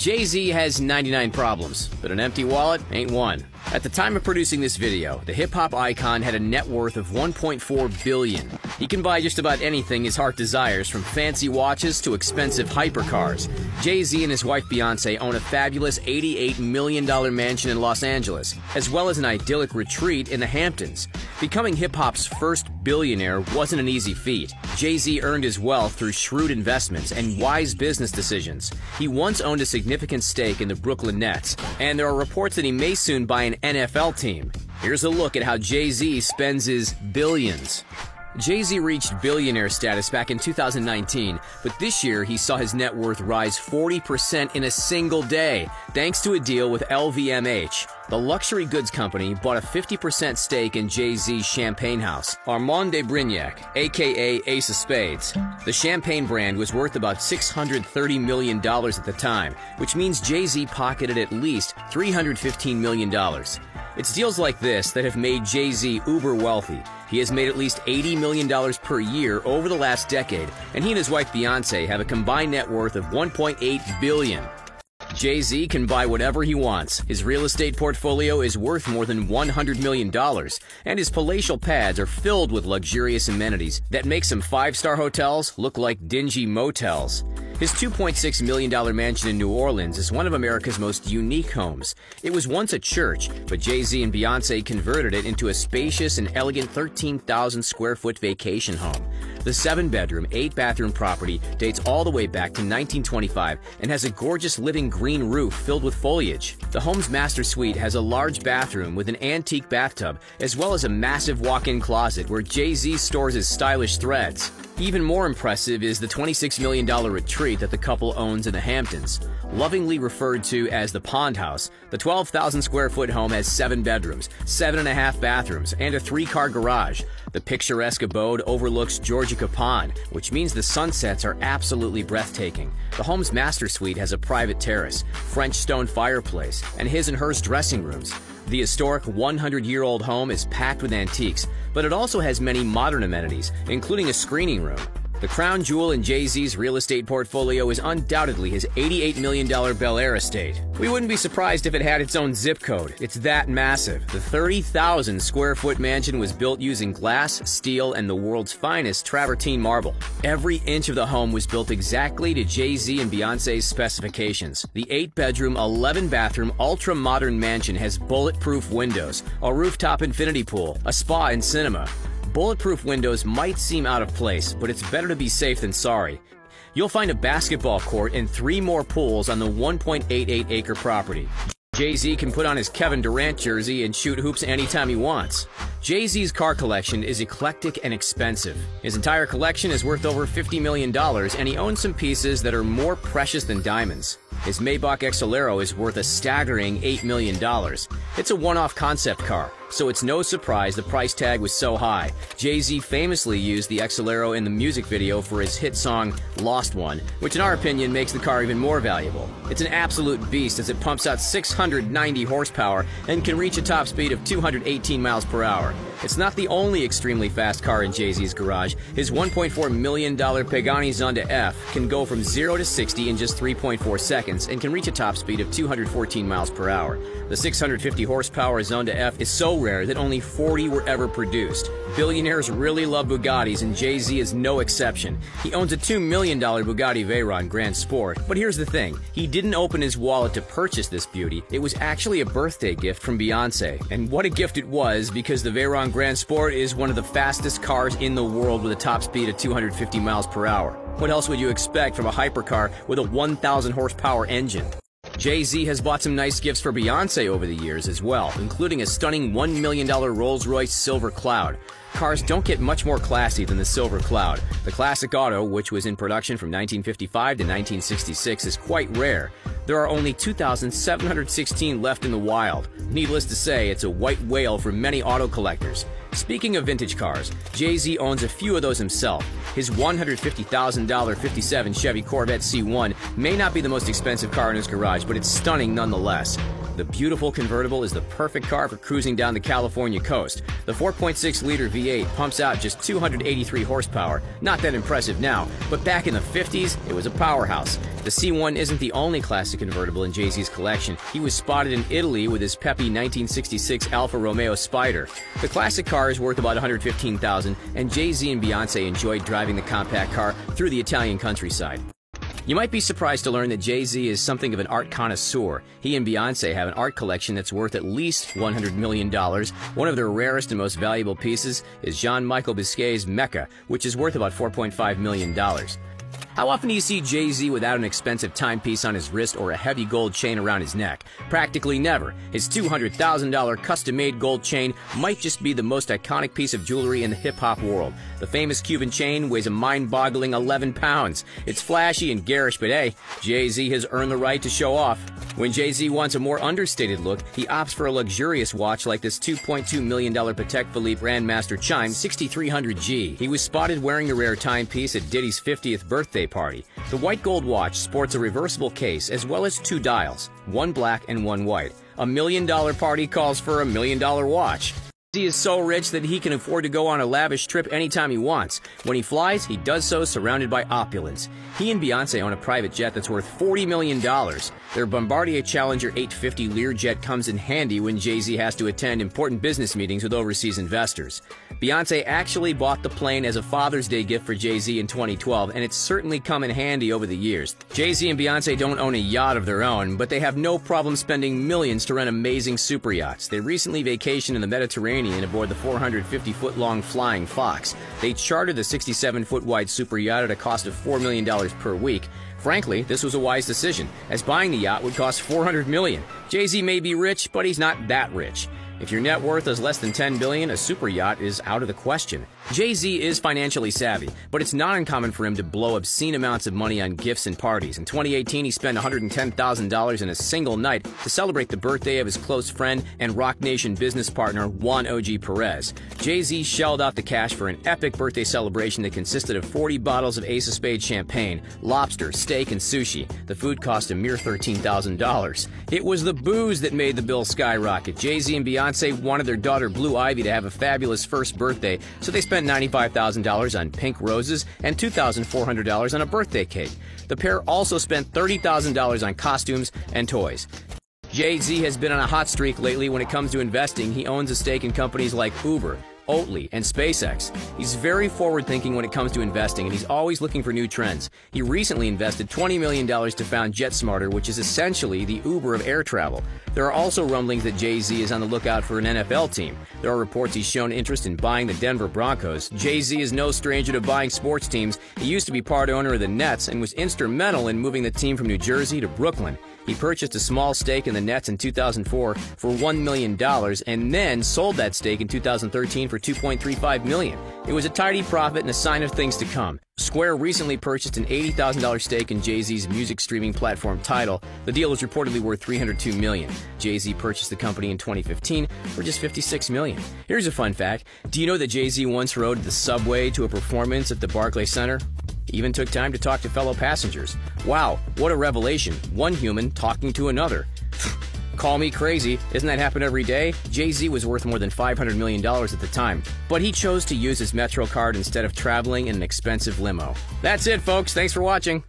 Jay-Z has 99 problems, but an empty wallet ain't one. At the time of producing this video, the hip-hop icon had a net worth of $1.4 billion. He can buy just about anything his heart desires, from fancy watches to expensive hypercars. Jay-Z and his wife Beyoncé own a fabulous $88 million mansion in Los Angeles, as well as an idyllic retreat in the Hamptons. Becoming hip-hop's first billionaire wasn't an easy feat. Jay-Z earned his wealth through shrewd investments and wise business decisions. He once owned a significant stake in the Brooklyn Nets, and there are reports that he may soon buy an NFL team. Here's a look at how Jay-Z spends his billions. Jay-Z reached billionaire status back in 2019, but this year he saw his net worth rise 40% in a single day, thanks to a deal with LVMH. The luxury goods company bought a 50% stake in Jay-Z's champagne house, Armand de Brignac, aka Ace of Spades. The champagne brand was worth about $630 million at the time, which means Jay-Z pocketed at least $315 million. It's deals like this that have made Jay-Z uber wealthy. He has made at least $80 million per year over the last decade, and he and his wife Beyoncé have a combined net worth of $1.8 billion. Jay-Z can buy whatever he wants. His real estate portfolio is worth more than $100 million, and his palatial pads are filled with luxurious amenities that make some five-star hotels look like dingy motels. His $2.6 million mansion in New Orleans is one of America's most unique homes. It was once a church, but Jay-Z and Beyoncé converted it into a spacious and elegant 13,000-square-foot vacation home. The 7-bedroom, 8-bathroom property dates all the way back to 1925 and has a gorgeous living green roof filled with foliage. The home's master suite has a large bathroom with an antique bathtub, as well as a massive walk-in closet where Jay-Z stores his stylish threads. Even more impressive is the $26 million retreat that the couple owns in the Hamptons. Lovingly referred to as the Pond House, the 12,000-square-foot home has 7 bedrooms, 7.5 bathrooms, and a 3-car garage. The picturesque abode overlooks Georgia Pond, which means the sunsets are absolutely breathtaking. The home's master suite has a private terrace, French stone fireplace, and his and hers dressing rooms. The historic 100-year-old home is packed with antiques, but it also has many modern amenities, including a screening room. The crown jewel in Jay-Z's real estate portfolio is undoubtedly his $88 million Bel Air estate. We wouldn't be surprised if it had its own zip code. It's that massive. The 30,000-square-foot mansion was built using glass, steel, and the world's finest travertine marble. Every inch of the home was built exactly to Jay-Z and Beyoncé's specifications. The 8-bedroom, 11-bathroom, ultra-modern mansion has bulletproof windows, a rooftop infinity pool, a spa and cinema. Bulletproof windows might seem out of place, but it's better to be safe than sorry. You'll find a basketball court and 3 more pools on the 1.88-acre property. Jay-Z can put on his Kevin Durant jersey and shoot hoops anytime he wants. Jay-Z's car collection is eclectic and expensive. His entire collection is worth over $50 million, and he owns some pieces that are more precious than diamonds. His Maybach XLero is worth a staggering $8 million. It's a one-off concept car, so it's no surprise the price tag was so high. Jay-Z famously used the XLero in the music video for his hit song Lost One, which in our opinion makes the car even more valuable. It's an absolute beast as it pumps out 690 horsepower and can reach a top speed of 218 miles per hour. It's not the only extremely fast car in Jay-Z's garage. His $1.4 million Pagani Zonda F can go from 0 to 60 in just 3.4 seconds and can reach a top speed of 214 miles per hour. The 650 horsepower Zonda F is so rare that only 40 were ever produced. Billionaires really love Bugattis, and Jay-Z is no exception. He owns a $2 million Bugatti Veyron Grand Sport, but here's the thing. He didn't open his wallet to purchase this beauty. It was actually a birthday gift from Beyoncé. And what a gift it was, because the Veyron Grand Sport is one of the fastest cars in the world with a top speed of 250 miles per hour. What else would you expect from a hypercar with a 1,000 horsepower engine? Jay-Z has bought some nice gifts for Beyoncé over the years as well, including a stunning $1 million Rolls-Royce Silver Cloud. Cars don't get much more classy than the Silver Cloud. The classic auto, which was in production from 1955 to 1966, is quite rare. There are only 2,716 left in the wild. Needless to say, it's a white whale for many auto collectors. Speaking of vintage cars, Jay-Z owns a few of those himself. His $150,000 '57 Chevy Corvette C1 may not be the most expensive car in his garage, but it's stunning nonetheless. The beautiful convertible is the perfect car for cruising down the California coast. The 4.6-liter V8 pumps out just 283 horsepower. Not that impressive now, but back in the 50s, it was a powerhouse. The C1 isn't the only classic convertible in Jay-Z's collection. He was spotted in Italy with his peppy 1966 Alfa Romeo Spider. The classic car is worth about $115,000, and Jay-Z and Beyoncé enjoyed driving the compact car through the Italian countryside. You might be surprised to learn that Jay-Z is something of an art connoisseur. He and Beyoncé have an art collection that's worth at least $100 million. One of their rarest and most valuable pieces is Jean-Michel Basquiat's Mecca, which is worth about $4.5 million. How often do you see Jay-Z without an expensive timepiece on his wrist or a heavy gold chain around his neck? Practically never. His $200,000 custom-made gold chain might just be the most iconic piece of jewelry in the hip-hop world. The famous Cuban chain weighs a mind-boggling 11 pounds. It's flashy and garish, but hey, Jay-Z has earned the right to show off. When Jay-Z wants a more understated look, he opts for a luxurious watch like this $2.2 million Patek Philippe Grandmaster Chime 6300G. He was spotted wearing the rare timepiece at Diddy's 50th birthday party. The white gold watch sports a reversible case as well as 2 dials, one black and one white. $1 million party calls for $1 million watch. He is so rich that he can afford to go on a lavish trip anytime he wants. When he flies, he does so surrounded by opulence. He and Beyoncé own a private jet that's worth $40 million. Their Bombardier Challenger 850 Learjet comes in handy when Jay-Z has to attend important business meetings with overseas investors. Beyoncé actually bought the plane as a Father's Day gift for Jay-Z in 2012, and it's certainly come in handy over the years. Jay-Z and Beyoncé don't own a yacht of their own, but they have no problem spending millions to rent amazing super yachts. They recently vacationed in the Mediterranean aboard the 450-foot-long Flying Fox. They chartered the 67-foot-wide super yacht at a cost of $4 million per week. Frankly, this was a wise decision, as buying the yacht would cost $400 million. Jay-Z may be rich, but he's not that rich. If your net worth is less than $10 billion, a super yacht is out of the question. Jay-Z is financially savvy, but it's not uncommon for him to blow obscene amounts of money on gifts and parties. In 2018, he spent $110,000 in a single night to celebrate the birthday of his close friend and Rock Nation business partner, Juan O.G. Perez. Jay-Z shelled out the cash for an epic birthday celebration that consisted of 40 bottles of Ace of Spades champagne, lobster, steak, and sushi. The food cost a mere $13,000. It was the booze that made the bill skyrocket. Jay-Z and Beyoncé wanted their daughter Blue Ivy to have a fabulous first birthday, so they spent $95,000 on pink roses and $2,400 on a birthday cake. The pair also spent $30,000 on costumes and toys. Jay-Z has been on a hot streak lately when it comes to investing. He owns a stake in companies like Uber, Oatly, and SpaceX. He's very forward-thinking when it comes to investing, and he's always looking for new trends. He recently invested $20 million to found JetSmarter, which is essentially the Uber of air travel. There are also rumblings that Jay-Z is on the lookout for an NFL team. There are reports he's shown interest in buying the Denver Broncos. Jay-Z is no stranger to buying sports teams. He used to be part owner of the Nets and was instrumental in moving the team from New Jersey to Brooklyn. He purchased a small stake in the Nets in 2004 for $1 million and then sold that stake in 2013 for $2.35 million. It was a tidy profit and a sign of things to come. Square recently purchased an $80,000 stake in Jay-Z's music streaming platform Tidal. The deal was reportedly worth $302 million. Jay-Z purchased the company in 2015 for just $56 million. Here's a fun fact. Do you know that Jay-Z once rode the subway to a performance at the Barclays Center? He even took time to talk to fellow passengers. Wow, what a revelation. One human talking to another. Call me crazy. Doesn't that happen every day? Jay-Z was worth more than $500 million at the time, but he chose to use his Metro card instead of traveling in an expensive limo. That's it, folks. Thanks for watching.